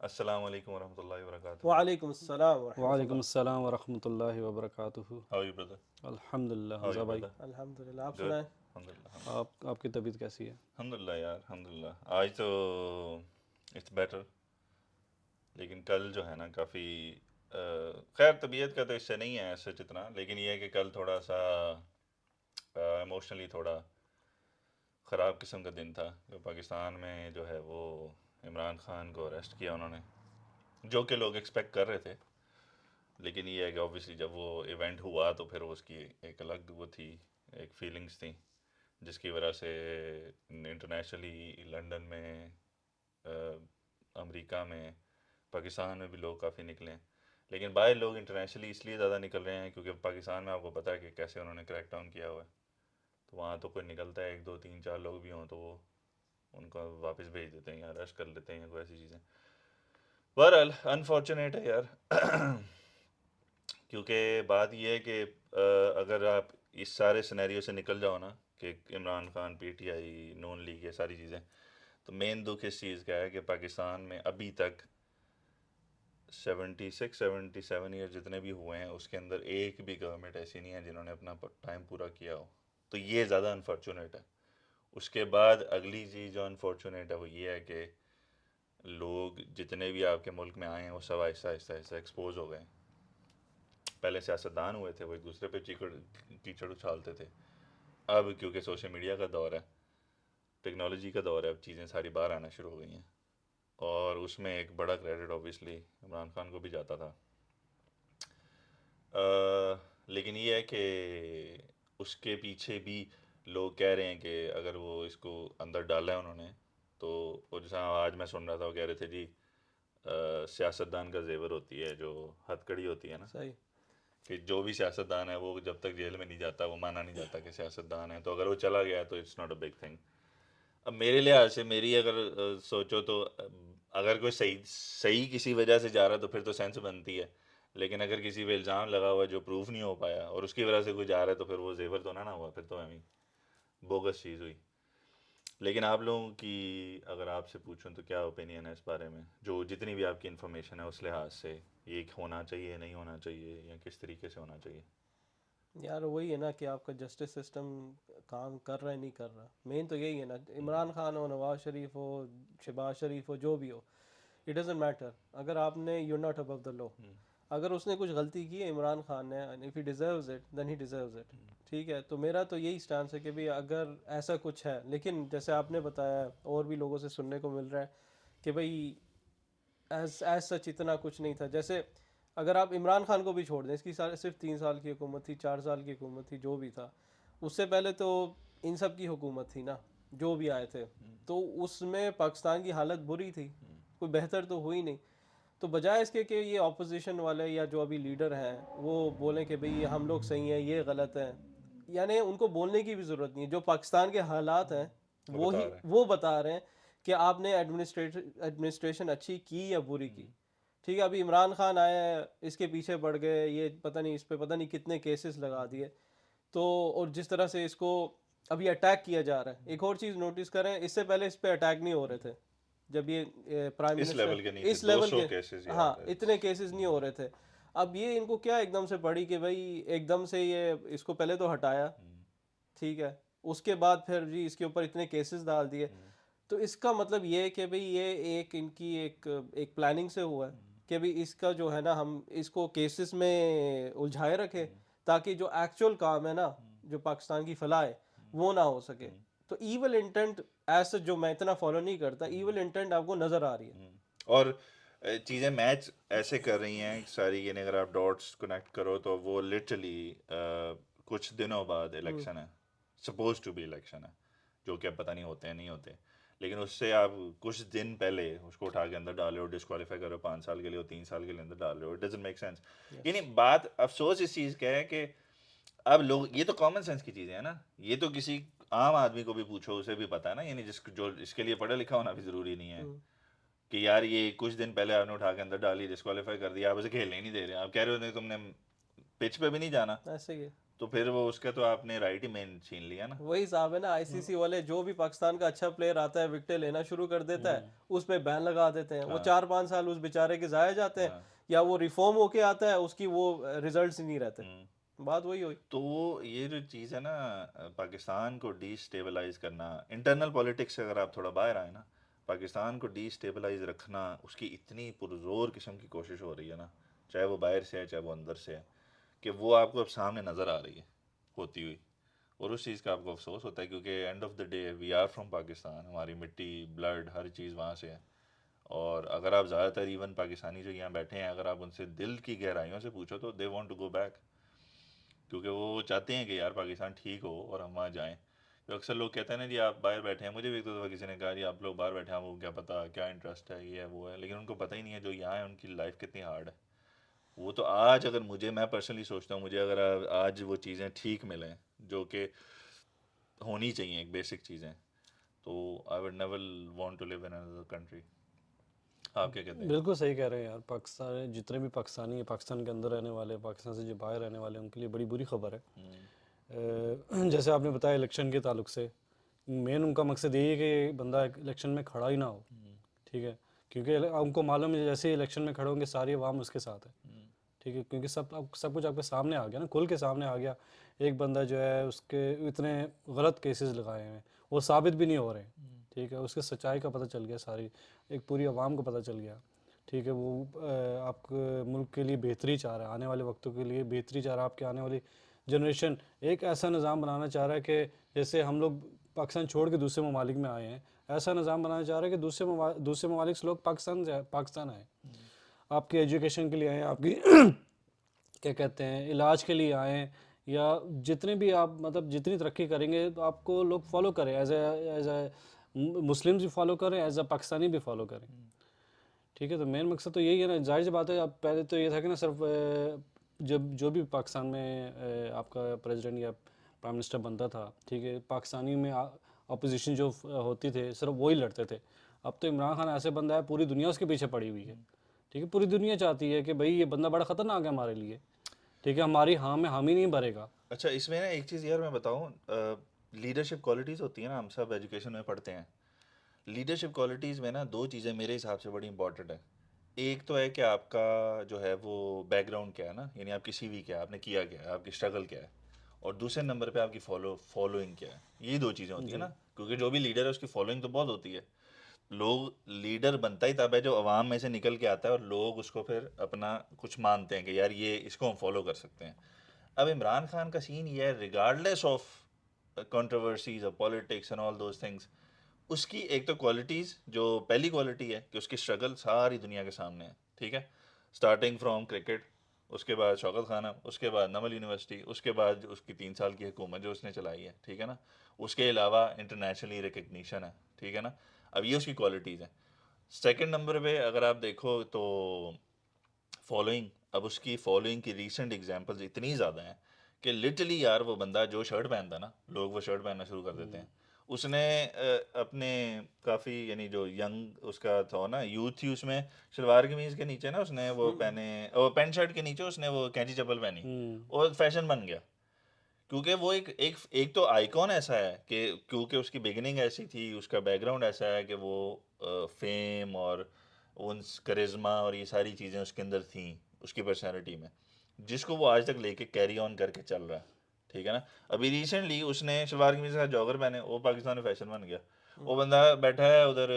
السلام علیکم ورحمۃ اللہ وبرکاتہ. وعلیکم السلام ورحمۃ وعلیکم اللہ. السلام ورحمۃ اللہ وبرکاتہ. How are you, brother? الحمد للہ How are حمزہ you, بھائی. brother? الحمد للہ. آپ Good. سنائیں. الحمد للہ الحمد للہ آپ کی طبیعت کیسی ہے؟ الحمد للہ یار الحمد للہ. آج تو اٹس بیٹر، لیکن کل جو ہے نا کافی خیر طبیعت کا تو اس سے نہیں ہے ایسا اتنا، لیکن یہ ہے کہ کل تھوڑا سا ایموشنلی تھوڑا خراب قسم کا دن تھا. جو پاکستان میں جو ہے وہ عمران خان کو اریسٹ کیا انہوں نے، جو کہ لوگ ایکسپیکٹ کر رہے تھے، لیکن یہ ہے کہ اوبیسلی جب وہ ایونٹ ہوا تو پھر اس کی ایک الگ وہ تھی، ایک فیلنگس تھیں، جس کی وجہ سے انٹرنیشنلی لنڈن میں، امریکہ میں، پاکستان میں بھی لوگ کافی نکلے ہیں. لیکن باہر لوگ انٹرنیشنلی اس لیے زیادہ نکل رہے ہیں کیونکہ پاکستان میں آپ کو پتہ ہے کہ کیسے انہوں نے کریک ڈاؤن کیا ہوا ہے. تو وہاں تو کوئی نکلتا ہے، ایک دو تین چار لوگ بھی ہوں تو وہ ان کو واپس بھیج دیتے ہیں یا اریسٹ کر لیتے ہیں یا کوئی ایسی چیزیں. بہرحال انفارچونیٹ ہے یار. کیونکہ بات یہ ہے کہ اگر آپ اس سارے سینیریو سے نکل جاؤ نا کہ Imran Khan, P T I, Noon league, یہ ساری چیزیں، تو مین دکھ اس چیز کا ہے کہ پاکستان میں ابھی تک 76-77 ایئر جتنے بھی ہوئے ہیں اس کے اندر ایک بھی گورنمنٹ ایسی نہیں ہے جنہوں نے اپنا ٹائم پورا کیا ہو. تو یہ زیادہ انفارچونیٹ ہے. اس کے بعد اگلی چیز جو انفارچونیٹ ہے وہ یہ ہے کہ لوگ جتنے بھی آپ کے ملک میں آئے ہیں وہ سب آہستہ آہستہ آہستہ ایکسپوز ہو گئے. پہلے سیاستدان ہوئے تھے وہ ایک دوسرے پہ کیچڑ اچھالتے تھے. اب کیونکہ سوشل میڈیا کا دور ہے، ٹیکنالوجی کا دور ہے، اب چیزیں ساری باہر آنا شروع ہو گئی ہیں، اور اس میں ایک بڑا کریڈٹ اوبیسلی عمران خان کو بھی جاتا تھا. لیکن یہ ہے کہ اس کے پیچھے بھی لوگ کہہ رہے ہیں کہ اگر وہ اس کو اندر ڈالا ہے انہوں نے تو وہ، جیسا آج میں سن رہا تھا وہ کہہ رہے تھے جی سیاستدان کا زیور ہوتی ہے جو ہتھ کڑی ہوتی ہے نا، صحیح. کہ جو بھی سیاستدان ہے وہ جب تک جیل میں نہیں جاتا وہ مانا نہیں جاتا کہ سیاستدان ہے، تو اگر وہ چلا گیا تو it's not a big thing. اب میرے لحاظ سے میری اگر سوچو تو اگر کوئی صحیح کسی وجہ سے جا رہا تو پھر تو سینس بنتی ہے، لیکن اگر کسی پہ الزام لگا ہوا جو پروف نہیں ہو پایا اور اس کی وجہ سے کوئی جا رہا ہے تو پھر وہ زیور تو نہ ہوا، پھر تو ہمیں بوگس چیز ہوئی. لیکن آپ لوگوں کی اگر آپ سے پوچھوں تو کیا اوپینین ہے اس بارے میں، جو جتنی بھی آپ کی انفارمیشن ہے اس لحاظ سے، یہ ہونا چاہیے نہیں ہونا چاہیے یا کس طریقے سے ہونا چاہیے؟ یار وہی ہے نا کہ آپ کا جسٹس سسٹم کام کر رہا ہے نہیں کر رہا. مین تو یہی ہے نا. عمران خان ہو، نواز شریف ہو، شہباز شریف ہو، جو بھی ہو، اٹ ڈزنٹ میٹر. اگر آپ نے یو ناٹ ابو دا لو. اگر اس نے کچھ غلطی کی ہے عمران خان نے، if he deserves it then he deserves it. ٹھیک ہے. تو میرا تو یہی سٹانس ہے کہ بھی اگر ایسا کچھ ہے، لیکن جیسے آپ نے بتایا اور بھی لوگوں سے سننے کو مل رہا ہے کہ بھائی ایز سچ اتنا کچھ نہیں تھا. جیسے اگر آپ عمران خان کو بھی چھوڑ دیں، اس کی صرف 3 سال کی حکومت تھی، 4 سال کی حکومت تھی، جو بھی تھا. اس سے پہلے تو ان سب کی حکومت تھی نا، جو بھی آئے تھے. تو اس میں پاکستان کی حالت بری تھی، کوئی بہتر تو ہوئی نہیں. تو بجائے اس کے کہ یہ اپوزیشن والے یا جو ابھی لیڈر ہیں وہ بولیں کہ بھئی ہم لوگ صحیح ہیں، یہ غلط ہے، یعنی ان کو بولنے کی بھی ضرورت نہیں ہے. جو پاکستان کے حالات ہیں وہ بتا وہی رہے وہ بتا رہے ہیں کہ آپ نے ایڈمنسٹریشن اچھی کی یا بری کی. ٹھیک ہے. ابھی عمران خان آیا ہے، اس کے پیچھے پڑ گئے، یہ پتہ نہیں اس پہ پتہ نہیں کتنے کیسز لگا دیے. تو اور جس طرح سے اس کو ابھی اٹیک کیا جا رہا ہے. ایک اور چیز نوٹس کریں، اس سے پہلے اس پہ اٹیک نہیں ہو رہے تھے جب یہ پرائم اس منسٹر لیول کے نہیں تھے، اس دو لیول سو کے. کیسز ہاں، یاد ہے. اتنے کیسز نہیں ہو رہے تھے. اب یہ ان کو کیا ایک دم سے پڑی کہ بھائی ایک دم سے یہ اس کو پہلے تو ہٹایا، ٹھیک ہے، اس کے بعد پھر جی اس کے اوپر اتنے کیسز ڈال دیے. تو اس کا مطلب یہ ہے کہ بھئی یہ ایک ان کی ایک پلاننگ سے ہوا ہے کہ بھئی اس کا جو ہے نا ہم اس کو کیسز میں الجھائے رکھے تاکہ جو ایکچول کام ہے نا، جو پاکستان کی فلاح ہے، وہ نہ ہو سکے. تو ایول انٹینٹ ایسا جو میں اتنا فالو نہیں کرتا، ایول انٹینٹ آپ کو نظر آ رہی ہے. اور چیزیں میچ ایسے کر رہی ہیں ساری، یعنی اگر آپ ڈاٹس کنیکٹ کرو تو وہ لٹرلی کچھ دنوں بعد الیکشن ہے، سپوز ٹو بی الیکشن ہے، جو کہ اب پتہ نہیں ہوتے ہیں نہیں ہوتے، لیکن اس سے آپ کچھ دن پہلے اس کو اٹھا کے اندر ڈالے ہو، ڈسکوالیفائی کرو 5 سال کے لیے اور 3 سال کے لیے اندر ڈال رہے ہو. It doesn't make sense. یعنی بات افسوس اس چیز کا ہے کہ اب لوگ، یہ تو کامن سینس کی چیزیں ہیں نا، یہ تو کسی عام آدمی کو بھی پوچھو اسے بھی پتا ہے نا، یعنی جو اس کے لیے پڑھا لکھا ہونا بھی ضروری نہیں ہے کہ یار یہ کچھ دن پہلے آپ نے اٹھا کے اندر ڈالی، ڈسکوالیفائی کر دیا، آپ اسے کھیلنے ہی نہیں دے رہے. آپ کہہ رہے ہوتے تم نے پچ پہ بھی نہیں جانا، ایسے ہی ہے. تو پھر وہ اس کا تو آپ نے رائٹ ہی مین چھین لیا نا. وہی صاحب ہے نا, آئی سی سی والے جو بھی پاکستان کا اچھا پلیئر آتا ہے وکٹیں لینا شروع کر دیتا ہے, اس پہ بین لگا دیتے ہیں. وہ 4-5 سال اس بیچارے کے ضائع جاتے ہیں, یا وہ ریفارم ہو کے آتا ہے, اس کی وہ ریزلٹس ہی نہیں رہتے. بات وہی ہوئی. تو یہ جو چیز ہے نا, پاکستان کو ڈی اسٹیبلائز کرنا, انٹرنل پولیٹکس سے اگر آپ تھوڑا باہر آئے نا, پاکستان کو ڈی اسٹیبلائز رکھنا, اس کی اتنی پرزور قسم کی کوشش ہو رہی ہے نا, چاہے وہ باہر سے ہے چاہے وہ اندر سے ہے, کہ وہ آپ کو اب سامنے نظر آ رہی ہے ہوتی ہوئی. اور اس چیز کا آپ کو افسوس ہوتا ہے, کیونکہ end of the day we are from Pakistan, ہماری مٹی, بلڈ, ہر چیز وہاں سے ہے. اور اگر آپ زیادہ تر ایون پاکستانی جو یہاں بیٹھے ہیں, اگر آپ ان سے دل کی گہرائیوں سے پوچھو تو they want to go back, کیونکہ وہ چاہتے ہیں کہ یار پاکستان ٹھیک ہو اور ہم وہاں جائیں. جو اکثر لوگ کہتے ہیں نا جی آپ باہر بیٹھے ہیں, مجھے بھی ایک دو دفعہ کسی نے کہا جی آپ لوگ باہر بیٹھے ہیں, وہ کیا پتہ کیا انٹرسٹ ہے, یہ ہے وہ ہے, لیکن ان کو پتہ ہی نہیں ہے جو یہاں ہے ان کی لائف کتنی ہارڈ ہے. وہ تو آج اگر میں پرسنلی سوچتا ہوں, مجھے اگر آج وہ چیزیں ٹھیک ملیں جو کہ ہونی چاہیے, ایک بیسک چیزیں, تو I would never want to live in another country. آپ کیا کہتے ہیں؟ بالکل صحیح کہہ رہے ہیں یار. پاکستان جتنے بھی پاکستانی ہیں, پاکستان کے اندر رہنے والے, پاکستان سے جو باہر رہنے والے, ان کے لیے بڑی بری خبر ہے. جیسے آپ نے بتایا الیکشن کے تعلق سے, مین ان کا مقصد یہی ہے کہ بندہ الیکشن میں کھڑا ہی نہ ہو, ٹھیک ہے, کیونکہ ان کو معلوم ہے جیسے ہی الیکشن میں کھڑے ہوں گے ساری عوام اس کے ساتھ ہے, ٹھیک ہے, کیونکہ سب کچھ آپ کے سامنے آ گیا نا, کھل کے سامنے آ گیا. ایک بندہ جو ہے اس کے اتنے غلط کیسز لگائے ہیں, وہ ثابت بھی نہیں ہو رہے ہیں, ٹھیک ہے, اس کے سچائی کا پتہ چل گیا, ساری ایک پوری عوام کو پتہ چل گیا, ٹھیک ہے. وہ آپ کے ملک کے لیے بہتری چاہ رہا ہے, آنے والے وقتوں کے لیے بہتری چاہ رہا ہے. آپ کے آنے والی جنریشن ایک ایسا نظام بنانا چاہ رہا ہے کہ جیسے ہم لوگ پاکستان چھوڑ کے دوسرے ممالک میں آئے ہیں, ایسا نظام بنانا چاہ رہا ہے کہ دوسرے ممالک سے لوگ پاکستان آئیں, آپ کی ایجوکیشن کے لیے آئیں, آپ کی کیا کہتے ہیں علاج کے لیے آئیں, یا جتنے بھی آپ مطلب جتنی ترقی کریں گے تو آپ کو لوگ فالو کریں, ایز اے مسلمز بھی فالو کریں, ایز اے پاکستانی بھی فالو کریں, ٹھیک ہے. تو مین مقصد تو یہی ہے نا, ظاہر سی بات ہے. اب پہلے تو یہ تھا کہ نا صرف جب جو بھی پاکستان میں آپ کا پریزیڈنٹ یا پرائم منسٹر بنتا تھا, ٹھیک ہے, پاکستانی میں اپوزیشن جو ہوتی تھے صرف وہی لڑتے تھے. اب تو عمران خان ایسے بندہ ہے, پوری دنیا اس کے پیچھے پڑی ہوئی ہے, ٹھیک ہے. پوری دنیا چاہتی ہے کہ بھائی یہ بندہ بڑا خطرناک ہے ہمارے لیے, ٹھیک ہے, ہماری ہاں میں حامی نہیں بھرے گا. اچھا, اس میں نا ایک چیز یار میں بتاؤں, لیڈرشپ کوالٹیز ہوتی ہیں نا, ہم سب ایجوکیشن میں پڑھتے ہیں. لیڈرشپ کوالٹیز میں نا دو چیزیں میرے حساب سے بڑی امپورٹنٹ ہیں. ایک تو ہے کہ آپ کا جو ہے وہ بیک گراؤنڈ کیا ہے نا, یعنی آپ کی سی وی کیا ہے, آپ نے کیا کیا ہے, آپ کی اسٹرگل کیا ہے, اور دوسرے نمبر پہ آپ کی فالوئنگ کیا ہے. یہ دو چیزیں ہوتی ہیں نا, کیونکہ جو بھی لیڈر ہے اس کی فالوئنگ تو بہت ہوتی ہے. لوگ لیڈر بنتا ہی تب ہے جو عوام میں سے نکل کے آتا ہے, اور لوگ اس کو پھر اپنا کچھ مانتے ہیں کہ یار یہ اس کو ہم فالو کر سکتے ہیں. اب عمران خان کا سین یہ ہے, ریگارڈلیس آف کنٹروورسیز اور politics and all those things, اس کی ایک تو کوالٹیز, جو پہلی کوالٹی ہے کہ اس کی اسٹرگل ساری دنیا کے سامنے ہے, ٹھیک ہے, اسٹارٹنگ فرام کرکٹ, اس کے بعد شوکت خانہ, اس کے بعد نمل یونیورسٹی, اس کے بعد اس کی 3 سال کی حکومت جو اس نے چلائی ہے, ٹھیک ہے نا, اس کے علاوہ انٹرنیشنلی ریکگنیشن ہے, ٹھیک ہے نا. اب یہ اس کی کوالٹیز ہیں. سیکنڈ نمبر پہ اگر آپ دیکھو تو فالوئنگ, اب اس کی فالوئنگ کی ریسنٹ ایگزامپلز اتنی زیادہ ہیں کہ لٹرلی یار وہ بندہ جو شرٹ پہنتا ہے نا, لوگ وہ شرٹ پہننا شروع کر دیتے ہیں. اس نے اپنے کافی, یعنی جو ینگ اس کا تھا نا, یوتھ تھی, اس میں شلوار قمیض کے نیچے نا اس نے وہ پہنے, اور پینٹ شرٹ کے نیچے اس نے وہ کینچی چپل پہنی, اور فیشن بن گیا. کیونکہ وہ ایک تو آئیکن ایسا ہے کہ کیونکہ اس کی بگننگ ایسی تھی, اس کا بیک گراؤنڈ ایسا ہے کہ وہ فیم اور ان کرزما اور یہ ساری چیزیں اس کے اندر تھیں اس کی پرسنالٹی میں, جس کو وہ آج تک لے کے کیری آن کر کے چل رہا ہے, ٹھیک ہے نا. ابھی ریسنٹلی اس نے شلوار قمیض کا جاگر پہنے, وہ پاکستان میں فیشن بن گیا. وہ بندہ بیٹھا ہے ادھر,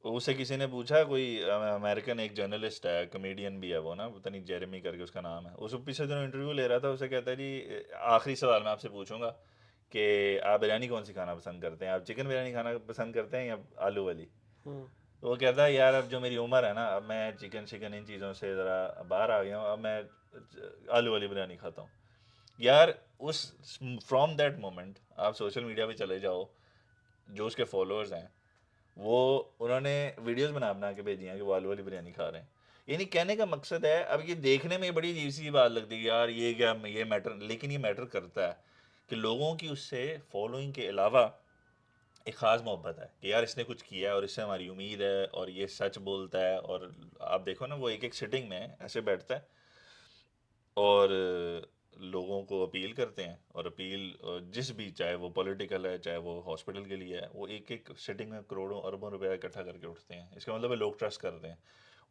اسے کسی نے پوچھا, کوئی امریکن ایک جرنلسٹ ہے, کمیڈین بھی ہے وہ نا, پتہ نہیں جیرمی کر کے اس کا نام ہے, اس پیچھے جو انٹرویو لے رہا تھا, اسے کہتا ہے جی آخری سوال میں آپ سے پوچھوں گا کہ آپ بریانی کون سی کھانا پسند کرتے ہیں, آپ چکن بریانی کھانا پسند کرتے ہیں یا آلو والی. تو وہ کہتا ہے یار اب جو میری عمر ہے نا, اب میں چکن ان چیزوں سے ذرا باہر آ گیا ہوں, اب میں آلو والی بریانی کھاتا ہوں. یار اس فرام دیٹ مومنٹ آپ سوشل میڈیا پہ چلے جاؤ, جو اس کے فالوورز ہیں وہ انہوں نے ویڈیوز بنا کے بھیجی ہیں کہ وہ آلو والی بریانی کھا رہے ہیں. یعنی کہنے کا مقصد ہے, اب یہ دیکھنے میں بڑی عجیب سی بات لگتی ہے یار یہ کیا, یہ میٹر, لیکن یہ میٹر کرتا ہے کہ لوگوں کی اس سے فالوئنگ کے علاوہ ایک خاص محبت ہے کہ یار اس نے کچھ کیا ہے اور اس سے ہماری امید ہے, اور یہ سچ بولتا ہے. اور آپ دیکھو نا, وہ ایک سٹنگ میں ایسے بیٹھتا ہے اور لوگوں کو اپیل کرتے ہیں، اور اپیل جس بھی، چاہے وہ پولیٹیکل ہے چاہے وہ ہاسپٹل کے لیے ہے، وہ ایک ایک سٹنگ میں کروڑوں اربوں روپے اکٹھا کر کے اٹھتے ہیں. اس کا مطلب ہے لوگ ٹرسٹ کرتے ہیں.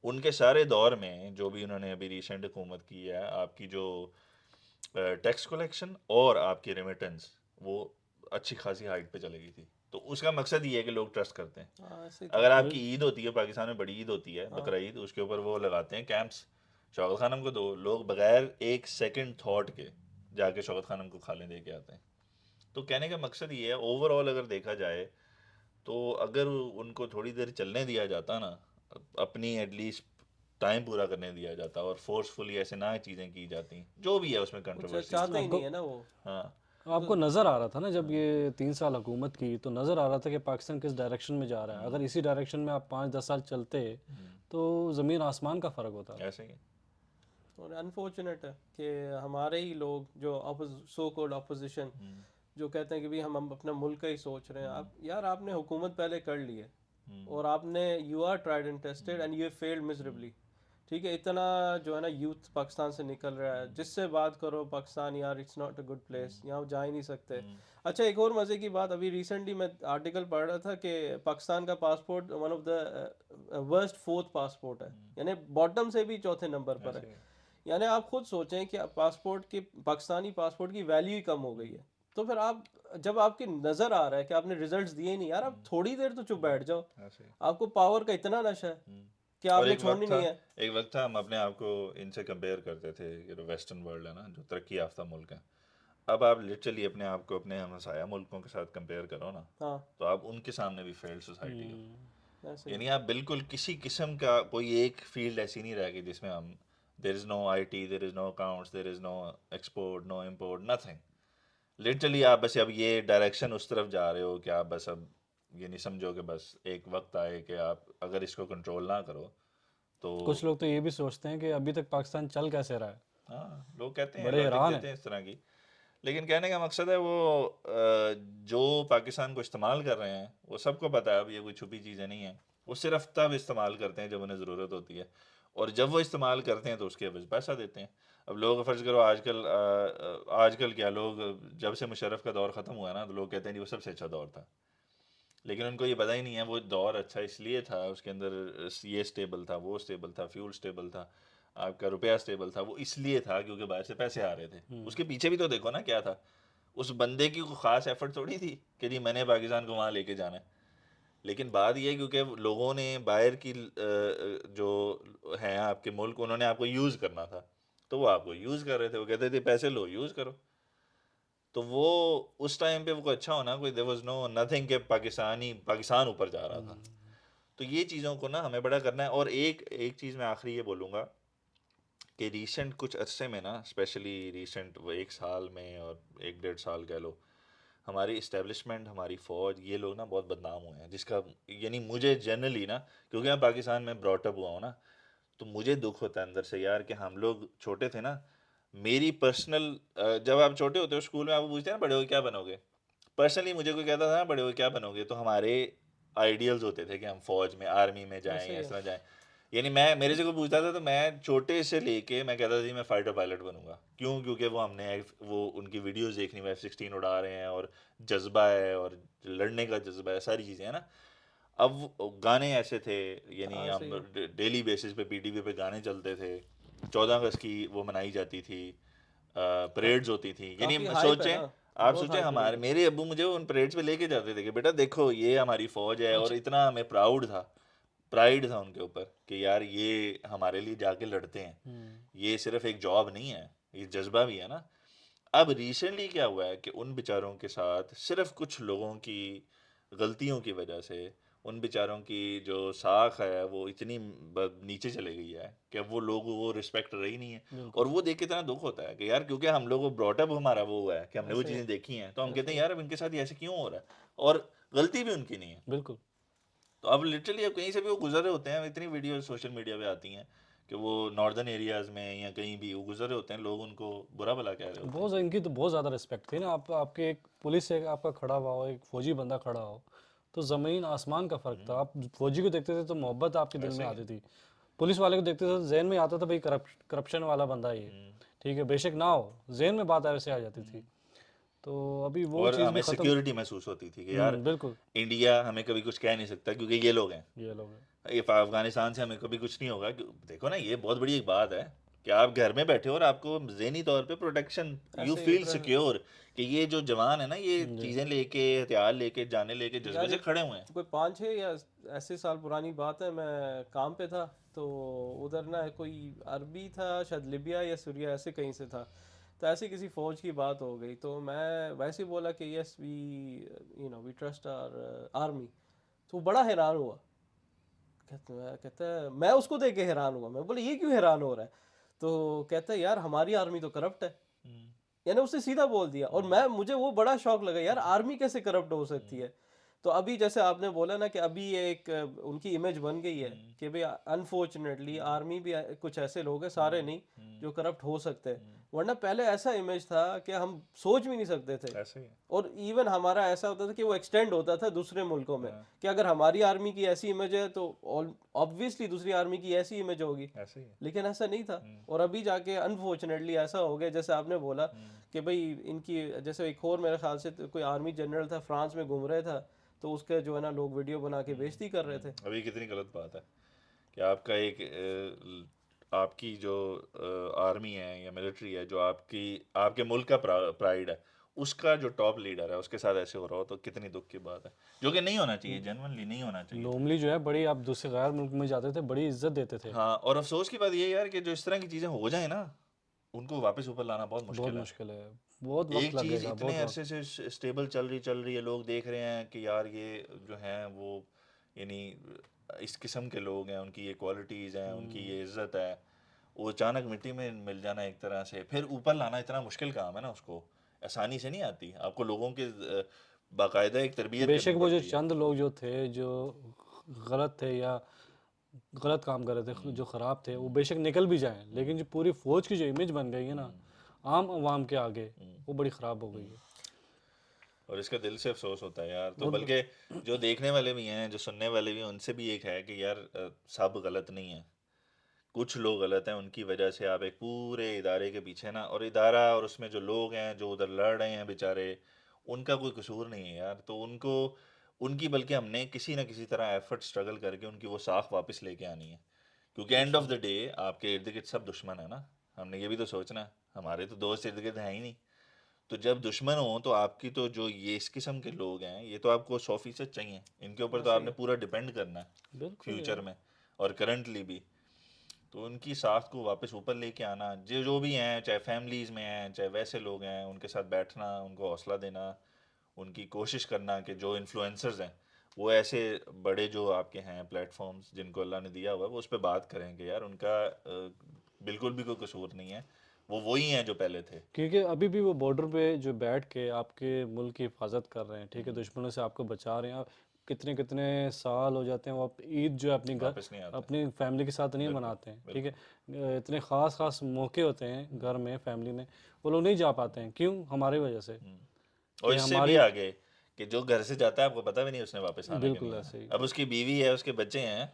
ان کے سارے دور میں جو بھی انہوں نے ابھی ریسنٹ حکومت کی ہے، آپ کی جو ٹیکس کلیکشن اور آپ کی ریمیٹنس وہ اچھی خاصی ہائٹ پہ چلے گئی تھی. تو اس کا مقصد یہ ہے کہ لوگ ٹرسٹ کرتے ہیں. ہاں ایسے ہی تھا. اگر آپ کی عید ہوتی ہے، پاکستان میں بڑی عید ہوتی ہے، ہاں بقرہ عید، اس کے اوپر وہ لگاتے ہیں کیمپس. شوکت خانم کو دو، لوگ بغیر ایک سیکنڈ تھاٹ کے جا کے شوکت خانم کو کھانے دے کے آتے ہیں. تو کہنے کا مقصد یہ ہے، اوور آل اگر دیکھا جائے تو اگر ان کو تھوڑی دیر چلنے دیا جاتا نا، اپنی ایٹ لیسٹ ٹائم پورا کرنے دیا جاتا، اور فورسفلی ایسے نہ چیزیں کی جاتی جو بھی ہے اس میں وہ کنٹروورسیز. چاہتے ہی آپ کو نہیں ہے نا وہ. ہاں آپ کو نظر آ رہا تھا نا جب یہ 3 سال حکومت کی، تو نظر آ رہا تھا کہ پاکستان کس ڈائریکشن میں جا رہا ہے. اگر اسی ڈائریکشن میں آپ 5-10 سال چلتے تو زمین آسمان کا فرق ہوتا. ایسے ہی. اور انفارچونیٹ ہے کہ ہمارے ہی لوگ جو سو کالڈ اپوزیشن جو کہتے ہیں کہ بھی ہم اپنا ملک کا ہی سوچ رہے ہیں. آپ یار آپ نے حکومت پہلے کر لی ہے اور آپ نے you are tried and tested and you failed miserably. ٹھیک ہے، اتنا جو ہے نا یوتھ پاکستان سے نکل رہا ہے، جس سے بات کرو پاکستان یار it's not a good place, یہاں جا ہی نہیں سکتے. اچھا ایک اور مزے کی بات، ابھی ریسنٹلی میں آرٹیکل پڑھ رہا تھا کہ پاکستان کا passport one of the worst 4th passport ہے، یعنی باٹم سے بھی 4تھے نمبر پر ہے. یعنی آپ خود سوچیں کہ پاسپورٹ کی، پاکستانی پاسپورٹ کی ویلیو ہی کم ہو گئی ہے. تو پھر آپ جب آپ کی نظر آ رہا ہے کہ آپ نے ریزلٹس دیے نہیں، یار آپ تھوڑی دیر تو چپ بیٹھ جاؤ. آپ کو پاور کا اتنا نشہ ہے کہ آپ اور نے چھوڑنی نہیں ہے. ایک وقت تھا ہم اپنے آپ کو ان سے کمپیئر کرتے تھے، یہ ویسٹرن ورلڈ ہے نا جو ترقی یافتہ ملک ہیں. اب آپ لٹرلی اپنے آپ کو اپنے ہمسایہ ملکوں کے ساتھ کمپیئر کرو نا، ہاں تو آپ ان کے سامنے بھی فیلڈ سوسائٹی ہو. ایسے ہی. یعنی آپ بالکل کسی قسم کا کوئی ایک فیلڈ ایسی نہیں رہ گئی جس میں ہم، there is no IT, there is no accounts, there is no export, no import, nothing. Literally آپ بس اب یہ ڈائریکشن اس طرف جا رہے ہو کہ آپ بس اب یہ نہیں سمجھو کہ بس ایک وقت آئے کہ آپ اگر اس کو کنٹرول نہ کرو تو. کچھ لوگ تو یہ بھی سوچتے ہیں کہ ابھی تک پاکستان چل کیسے رہا ہے. ہاں لوگ کہتے ہیں، بڑے لاجک حیران دیتے ہیں. ہیں اس طرح کی. لیکن کہنے کا مقصد ہے وہ جو پاکستان کو استعمال کر رہے ہیں وہ سب کو پتہ ہے، اب یہ کوئی چھپی چیزیں نہیں ہیں. وہ صرف تب استعمال کرتے ہیں جب انہیں ضرورت ہوتی ہے، اور جب وہ استعمال کرتے ہیں تو اس کے عوض پیسہ دیتے ہیں. اب لوگ فرض کرو آج کل کیا، لوگ جب سے مشرف کا دور ختم ہوا ہے نا، تو لوگ کہتے ہیں کہ وہ سب سے اچھا دور تھا. لیکن ان کو یہ پتہ ہی نہیں ہے وہ دور اچھا اس لیے تھا، اس کے اندر یہ اسٹیبل تھا، وہ اسٹیبل تھا، فیول اسٹیبل تھا، آپ کا روپیہ اسٹیبل تھا. وہ اس لیے تھا کیونکہ باہر سے پیسے آ رہے تھے. اس کے پیچھے بھی تو دیکھو نا کیا تھا. اس بندے کی کوئی خاص ایفرٹ تھوڑی تھی کہ جی میں نے پاکستان کو وہاں لے کے جانا ہے. لیکن بات یہ ہے کیونکہ لوگوں نے باہر کی جو ہیں آپ کے ملک، انہوں نے آپ کو یوز کرنا تھا، تو وہ آپ کو یوز کر رہے تھے. وہ کہتے تھے پیسے لو یوز کرو. تو وہ اس ٹائم پہ وہ کوئی اچھا ہونا، کوئی دیر واز نو نتھنگ کہ پاکستان اوپر جا رہا تھا. تو یہ چیزوں کو نا ہمیں بڑا کرنا ہے. اور ایک چیز میں آخری یہ بولوں گا کہ ریسنٹ کچھ عرصے میں نا، اسپیشلی ریسنٹ 1 سال میں اور 1-1.5 سال کہہ لو، ہماری اسٹیبلشمنٹ، ہماری فوج، یہ لوگ نا بہت بدنام ہوئے ہیں. جس کا یعنی مجھے جنرلی نا، کیونکہ میں پاکستان میں براٹ اپ ہوا ہوں نا، تو مجھے دکھ ہوتا ہے اندر سے یار کہ ہم لوگ چھوٹے تھے نا. میری پرسنل، جب آپ چھوٹے ہوتے ہو اسکول میں آپ کو پوچھتے ہیں نا بڑے ہوئے کیا بنو گے، پرسنلی مجھے کوئی کہتا تھا نا بڑے ہوئے کیا بنو گے، تو ہمارے آئیڈیلز ہوتے تھے کہ ہم فوج میں، آرمی میں جائیں ایسے یا ہی اس ہے. طرح جائیں. یعنی میرے سے کوئی پوچھتا تھا تو میں چھوٹے سے لے کے میں کہتا تھا جی میں فائٹر پائلٹ بنوں گا. کیوں؟ کیونکہ وہ ہم نے وہ ان کی ویڈیوز دیکھنی، وہ F-16 اڑا رہے ہیں، اور جذبہ ہے اور لڑنے کا جذبہ ہے، ساری چیزیں ہیں نا. اب گانے ایسے تھے، یعنی ہاں ہم صحیح ہے. ڈیلی بیسس پہ PTV پہ گانے چلتے تھے. 14 اگست کی وہ منائی جاتی تھی، پریڈز ہوتی تھیں. یعنی کافی ہائپ ہے سوچیں، نا، آپ بہت سوچیں ہائپ ہوئی ہے. میرے ابو مجھے ان پریڈز پہ لے کے جاتے تھے کہ بیٹا دیکھو یہ ہماری فوج ہے، اور اتنا ہمیں پرائڈ تھا ان کے اوپر کہ یار یہ ہمارے لیے جا کے لڑتے ہیں. یہ صرف ایک جاب نہیں ہے، یہ جذبہ بھی ہے نا. اب ریسنٹلی کیا ہوا ہے کہ ان بیچاروں کے ساتھ صرف کچھ لوگوں کی غلطیوں کی وجہ سے ان بیچاروں کی جو ساکھ ہے وہ اتنی نیچے چلے گئی ہے کہ اب وہ لوگ وہ رسپیکٹ رہی نہیں ہے. اور وہ دیکھ کے اتنا دکھ ہوتا ہے کہ یار کیونکہ ہم لوگ براٹ اپ ہمارا وہ ہوا ہے کہ ہم نے وہ چیزیں دیکھی ہیں، تو ہم کہتے ہیں یار اب ان کے ساتھ ایسے کیوں ہو رہا ہے، اور غلطی بھی ان کی نہیں ہے. بالکل. تو اب لٹرلی اب کہیں سے بھی وہ گزر رہے ہوتے ہیں، اتنی ویڈیوز سوشل میڈیا پہ آتی ہیں کہ وہ ناردرن ایریاز میں یا کہیں بھی وہ گزر رہے ہوتے ہیں، لوگ ان کو برا بھلا کہہ رہے ہوتے ہیں. بہت ان کی تو بہت زیادہ رسپیکٹ تھی نا. آپ کے ایک پولیس سے آپ کا کھڑا ہوا ہو، ایک فوجی بندہ کھڑا ہو، تو زمین آسمان کا فرق تھا. آپ فوجی کو دیکھتے تھے تو محبت آپ کے دل میں آتی تھی، پولیس والے کو دیکھتے تھے تو ذہن میں آتا تھا بھائی کرپشن والا بندہ یہ. ٹھیک ہے، بے شک نہ ہو، ذہن میں بات ایسے آ جاتی تھی، تو ابھی وہ اور چیز ہمیں بھی ختم۔ سیکیورٹی محسوس ہوتی تھی کہ یار بالکل، انڈیا ہمیں کبھی کچھ کہہ نہیں سکتا کیونکہ یہ لوگ ہیں، یہ لوگ ہیں۔ یہ افغانستان سے ہمیں کبھی کچھ نہیں ہوگا۔ دیکھو نا، یہ بہت بڑی ایک بات ہے کہ آپ گھر میں بیٹھے ہو اور آپ کو ذہنی طور پہ پروٹیکشن، یو ایسے فیل سیکیور کہ یہ جو جوان ہے نا، یہ جی چیزیں لے کے، ہتھیار لے کے، جانے لے کے جذبے یار سے کھڑے ہوئے ہیں۔ کوئی 5-6 یا ایسے سال پرانی بات ہے، میں کام پہ تھا تو ادھر نا کوئی عربی تھا، شاید لیبیا یا سوریا ایسے کہیں سے تھا، تو ایسی کسی فوج کی بات ہو گئی، تو میں ویسے ہی بولا کہ یس وی ٹرسٹ آر آرمی، تو وہ بڑا حیران ہوا، کہتا ہے، میں اس کو دیکھ کے حیران ہوا، میں بولے یہ کیوں حیران ہو رہا ہے؟ تو کہتا ہے یار ہماری آرمی تو کرپٹ ہے، یعنی اس نے سیدھا بول دیا، اور مجھے وہ بڑا شوق لگا، یار آرمی کیسے کرپٹ ہو سکتی ہے؟ تو ابھی جیسے آپ نے بولا نا کہ ابھی یہ ایک ان کی امیج بن گئی ہے کہ بھئی انفارچونیٹلی آرمی بھی کچھ ایسے لوگ ہیں، سارے نہیں، جو کرپٹ ہو سکتے ہیں، ورنہ پہلے ایسا امیج تھا کہ ہم سوچ بھی نہیں سکتے تھے، ایسے ہی اور ایون ہمارا ایسا ہوتا تھا کہ وہ ایکسٹینڈ ہوتا تھا دوسرے ملکوں میں، کہ اگر ہماری آرمی کی ایسی امیج ہے تو obviously دوسری آرمی کی ایسی امیج ہوگی، ایسے ہی لیکن ایسا نہیں تھا، اور ابھی جا کے انفارچونیٹلی ایسا ہو گیا جیسے آپ نے بولا کہ بھئی ان کی، جیسے ایک اور میرے خیال سے کوئی آرمی جنرل تھا، فرانس میں گھوم رہے تھا، تو اس کے جو ہے نا لوگ ویڈیو بنا کے بےزتی کر رہے تھے۔ ابھی کتنی غلط بات ہے کہ آپ کا ایک آپ کی جو آرمی ہے یا ملٹری ہے، جو آپ کے ملک کا پرائڈ ہے، اس کا جو ٹاپ لیڈر ہے اس کے ساتھ ایسے ہو رہا ہو تو کتنی دکھ کی بات ہے، جو کہ نہیں ہونا چاہیے، جنرلی نہیں ہونا چاہیے تھا۔ نارملی جو ہے بڑی، آپ دوسرے غیر ملک میں جاتے تھے بڑی عزت دیتے تھے، ہاں، اور افسوس کی بات یہ ہے یار کہ جو اس طرح کی چیزیں ہو جائیں نا، ان کو واپس اوپر لانا بہت بہت مشکل ہے۔ مشکل ہے، بہت وقت ایک لگے چیز گا، اتنے بہت وقت۔ عرصے سے اسٹیبل چل رہی ہے، لوگ دیکھ رہے ہیں کہ یار یہ جو ہیں وہ، یعنی اس قسم کے لوگ ہیں، ان کی یہ کوالٹیز ہیں، ان کی یہ عزت ہے، وہ اچانک مٹی میں مل جانا ایک طرح سے، پھر اوپر لانا اتنا مشکل کام ہے نا، اس کو آسانی سے نہیں آتی، آپ کو لوگوں کے باقاعدہ ایک تربیت بے کرنی شک وہ جو پڑتی ہے۔ چند لوگ جو تھے جو غلط تھے یا غلط کام کر رہے تھے، جو خراب تھے، وہ بے شک نکل بھی جائیں، لیکن جو پوری فوج کی جو امیج بن گئی ہے نا عام عوام کے آگے، وہ بڑی خراب ہو گئی ہے۔ اور اس کا دل سے افسوس ہوتا ہے یار، تو بہت بلکہ جو دیکھنے والے بھی ہیں، جو سننے والے بھی ہیں، ان سے بھی ایک ہے کہ یار سب غلط نہیں ہیں، کچھ لوگ غلط ہیں، ان کی وجہ سے آپ ایک پورے ادارے کے پیچھے نا، اور ادارہ اور اس میں جو لوگ ہیں جو ادھر لڑ رہے ہیں بیچارے، ان کا کوئی قصور نہیں ہے یار، تو ان کی بلکہ ہم نے کسی نہ کسی طرح ایفرٹ اسٹرگل کر کے ان کی وہ ساکھ واپس لے کے آنی ہے، کیونکہ اینڈ آف دا ڈے آپ کے ارد گرد سب دشمن ہیں نا، ہم نے یہ بھی تو سوچنا ہے، ہمارے تو دوست ارد گرد ہیں ہی نہیں، تو جب دشمن ہوں تو آپ کی تو جو یہ اس قسم کے لوگ ہیں، یہ تو آپ کو 100% چاہیے، ان کے اوپر تو آپ نے پورا ڈپینڈ کرنا ہے بالکل فیوچر میں اور کرنٹلی بھی، تو ان کی ساکھ کو واپس اوپر لے کے آنا، جو بھی ہیں، چاہے فیملیز میں ہیں، چاہے ویسے لوگ ہیں، ان کے ساتھ بیٹھنا، ان کو حوصلہ دینا، ان کی کوشش کرنا کہ جو انفلوئنسرز ہیں وہ ایسے بڑے جو آپ کے ہیں پلیٹ فارمز جن کو اللہ نے دیا ہوا ہے، وہ اس پہ بات کریں کہ یار ان کا بالکل بھی کوئی قصور نہیں ہے، وہ وہی ہیں جو پہلے تھے۔ کیونکہ ابھی بھی وہ بارڈر پہ جو بیٹھ کے آپ کے ملک کی حفاظت کر رہے ہیں، ٹھیک ہے، دشمنوں سے آپ کو بچا رہے ہیں، کتنے کتنے سال ہو جاتے ہیں، وہ عید جو ہے اپنی واپس نہیں آتے، اپنی فیملی کے ساتھ نہیں بالکل مناتے ہیں، ٹھیک بالکل۔ ہے، اتنے خاص موقع ہوتے ہیں گھر میں، فیملی میں، وہ لوگ نہیں جا پاتے ہیں، کیوں؟ ہماری وجہ سے، اور کہ اس سے بھی ہماری، آگے کہ جو گھر سے جاتا ہے آپ کو پتہ بھی نہیں اس نے واپس آنا کہ نہیں بالکل آنا، ایسے ہی، اب اس کی بیوی ہے، اس کے بچے ہیں،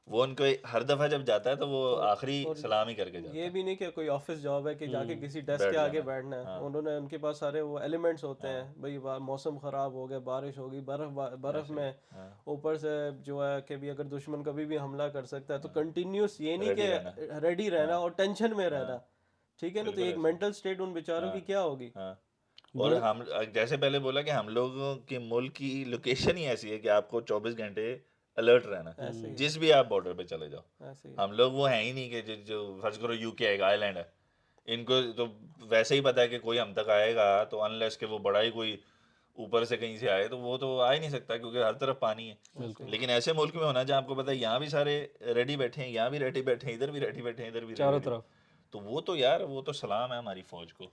وہ ان کو ہر دفعہ جب جاتا ہے تو وہ آخری اور سلام ہی کر کے جاتا یہ بھی نہیں کہ کوئی آفس جاب ہے کہ جا کے کسی ہے، ڈیسک کے بیٹھ آگے جانا، بیٹھنا ہے، ہاں انہوں نے، ان کے پاس سارے وہ ایلیمنٹس ہوتے ہاں، ہیں، بھئی موسم خراب ہو گیا، بارش ہوگی، برف ایسے ہی، میں، ہاں، اوپر سے جو ہے کہ بھی اگر دشمن کبھی بھی حملہ کر سکتا ہے تو کنٹینیوس، یہ نہیں ریڈی کہ رہنا، ریڈی رہنا ہاں اور ٹینشن میں ہاں، رہنا، ٹھیک ہے نا، تو بالکل ایک ایسے ہی، مینٹل سٹیٹ ان بیچاروں ہاں کی کیا ہوگی؟ ہاں۔ اور بڑے، ہم جیسے پہلے بولا کہ ہم لوگوں کے ملک کی لوکیشن ہی ایسی ہے کہ آپ کو 24 گھنٹے الرٹ رہنا ایسے ہے، ہی جس بھی آپ بارڈر پہ چلے جاؤ، ایسے ہی ہم لوگ وہ ہیں ہی نہیں کہ جو فرض کرو یو کے ایک آئی لینڈ ہے، ان کو تو ویسے ہی پتا ہے کہ کوئی ہم تک آئے گا تو انلیس کہ وہ بڑا ہی کوئی اوپر سے کہیں سے آئے تو وہ تو آ ہی نہیں سکتا کیونکہ ہر طرف پانی ہے، ایسے ہی لیکن ایسے ملک میں ہونا جہاں آپ کو پتا ہے یہاں بھی سارے ریڈی بیٹھے ہیں، یہاں بھی ریڈی بیٹھے ہیں، ادھر بھی ریڈی بیٹھے ہیں، ادھر بھی چاروں ریڈی، طرف۔ تو وہ تو یار وہ تو سلام ہے ہماری فوج کو،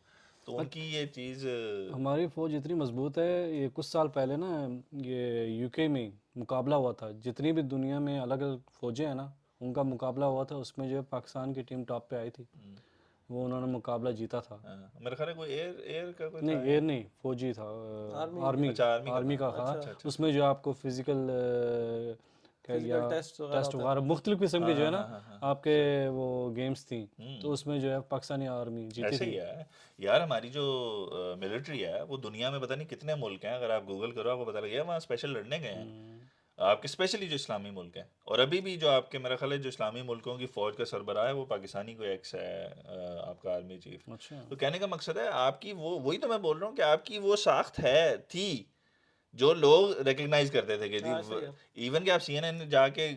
تو ان کی یہ چیز ہماری فوج اتنی مضبوط ہے، یہ کچھ سال پہلے نا یہ یو کے میں مقابلہ ہوا تھا، جتنی بھی دنیا میں الگ الگ فوجیں ہیں نا ان کا مقابلہ ہوا تھا، اس میں جو ہے پاکستان کی ٹیم ٹاپ پہ آئی تھی، وہ انہوں نے مقابلہ جیتا تھا۔ میرا خیال ہے کوئی ایئر کا کوئی نہیں تھا ایئر نہیں، فوجی تھا، آرمی آرمی اچھا آرمی کا آرمی تھا، کا تھا، اچھا اچھا اچھا اس میں جو آپ کو فزیکل Physical tests وغیرہ ٹیسٹ ہوتا وغیرہ مختلف قسم کے جو ہے نا آپ کے وہ گیمس تھیں تو اس میں جو ہے پاکستانی آرمی جیتی ایسے تھی. ہی ہے یار. ہماری جو ملٹری ہے وہ دنیا میں پتہ نہیں کتنے ملک ہیں, اگر آپ گوگل کرو آپ کو پتہ لگے گا وہاں اسپیشل لڑنے گئے ہیں آپ کے, اسپیشلی جو اسلامی ملک ہیں. اور ابھی بھی جو آپ کے میرا خیال ہے جو اسلامی ملکوں کی فوج کا سربراہ ہے وہ پاکستانی کوئی ایکس ہے آپ کا آرمی چیف. اچھا تو کہنے کا مقصد ہے آپ کی وہ, وہی تو میں بول رہا ہوں کہ آپ کی وہ ساخت ہے تھی جو لوگ ریکگنائز کرتے تھے کہ جی ایون کہ آپ سی این این جا کے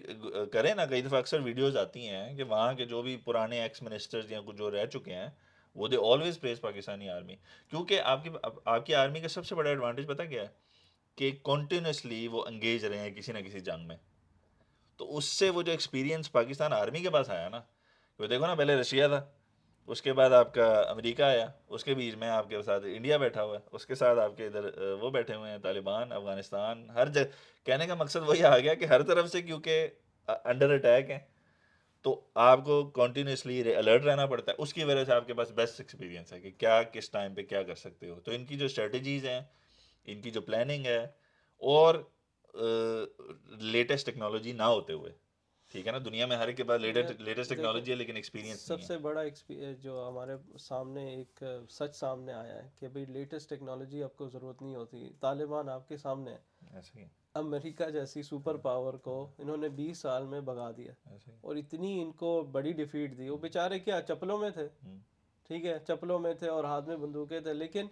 کریں نا, کئی دفعہ اکثر ویڈیوز آتی ہیں کہ وہاں کے جو بھی پرانے ایکس منسٹرز یا جو رہ چکے ہیں وہ they always praise Pakistani army. کیونکہ آپ کی آرمی کا سب سے بڑا ایڈوانٹیج پتہ کیا ہے کہ کنٹینیوسلی وہ انگیج رہے ہیں کسی نہ کسی جنگ میں. تو اس سے وہ جو ایکسپیرینس پاکستان آرمی کے پاس آیا نا, وہ دیکھو نا پہلے رشیا تھا, اس کے بعد آپ کا امریکہ آیا, اس کے بیچ میں آپ کے ساتھ انڈیا بیٹھا ہوا ہے, اس کے ساتھ آپ کے ادھر وہ بیٹھے ہوئے ہیں طالبان, افغانستان, ہر جگہ. کہنے کا مقصد وہی آ گیا کہ ہر طرف سے کیونکہ انڈر اٹیک ہیں تو آپ کو کنٹینیوسلی الرٹ رہنا پڑتا ہے. اس کی وجہ سے آپ کے پاس بیسٹ ایکسپیرینس ہے کہ کیا کس ٹائم پہ کیا کر سکتے ہو. تو ان کی جو اسٹریٹجیز ہیں, ان کی جو پلاننگ ہے, اور لیٹسٹ ٹیکنالوجی نہ ہوتے ہوئے, ٹھیک ہے نا, دنیا میں ہر ایک کے پاس لیٹسٹ ٹیکنالوجی ہے لیکن ایکسپیرینس نہیں سب ہے. سے بڑا جو ہمارے سامنے ایک سچ سامنے آیا ہے کہ بھئی لیٹسٹ ٹیکنالوجی آپ کو ضرورت نہیں ہوتی. طالبان آپ کے سامنے ہے, ایسے ہی امریکہ جیسی سپر پاور کو انہوں نے 20 سال میں بھگا دیا, ایسے ہی. اور اتنی ان کو بڑی ڈیفیٹ دی. وہ بیچارے کیا چپلوں میں تھے, ٹھیک ہے, چپلوں میں تھے اور ہاتھ میں بندوقیں تھے, لیکن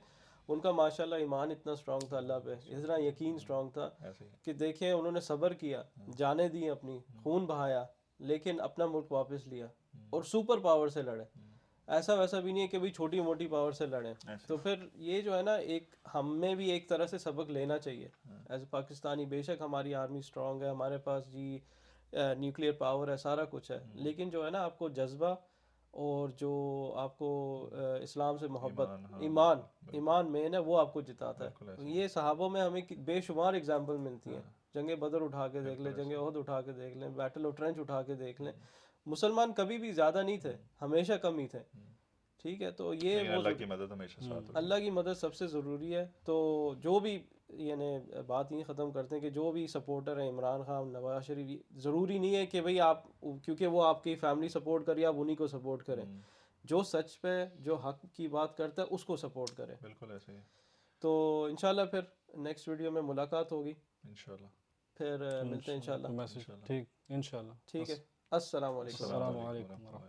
ان کا ماشاءاللہ ایمان اتنا اسٹرانگ تھا اللہ پہ, اتنا یقین اسٹرانگ تھا ایسے ہی. کہ دیکھیں انہوں نے صبر کیا, جانیں دی اپنی, خون بہایا, لیکن اپنا ملک واپس لیا اور سپر پاور سے لڑے. ایسا ویسا بھی نہیں ہے کہ بھئی چھوٹی موٹی پاور سے لڑیں. تو پھر یہ جو ہے نا ایک ہم میں بھی ایک طرح سے سبق لینا چاہیے ایز اے پاکستانی. بے شک ہماری آرمی اسٹرانگ ہے, ہمارے پاس جی نیوکلیئر پاور ہے, سارا کچھ ہے, لیکن جو ہے نا آپ کو جذبہ اور جو آپ کو اسلام سے محبت, ایمان مین ہے, وہ آپ کو جتاتا ہے. یہ صحابوں میں ہمیں بے شمار اگزامپل ملتی ہیں. جنگ بدر اٹھا کے دیکھ لیں, جنگ احد اٹھا کے دیکھ لیں, بیٹل آف ٹرنچ اٹھا کے دیکھ لیں, مسلمان کبھی بھی زیادہ نہیں تھے, ہمیشہ کم ہی تھے, ٹھیک ہے. تو یہ وہ اللہ کی مدد ہمیشہ ساتھ ہوتی ہے. اللہ کی مدد سب سے ضروری ہے. تو جو بھی یعنی بات یہ ختم کرتے ہیں کہ جو بھی سپورٹر ہیں عمران خان, نواز شریف, ضروری نہیں ہے کہ بھئی آپ کیونکہ وہ آپ کی فیملی سپورٹ کری آپ انہی کو سپورٹ کریں. جو سچ پہ جو حق کی بات کرتا ہے اس کو سپورٹ کریں. بالکل ایسے ہی. تو انشاءاللہ پھر نیکسٹ ویڈیو میں ملاقات ہوگی, انشاءاللہ پھر ملتے ہیں انشاءاللہ. ٹھیک انشاءاللہ. ٹھیک ہے, السلام علیکم. السلام علیکم ورحمۃ اللہ.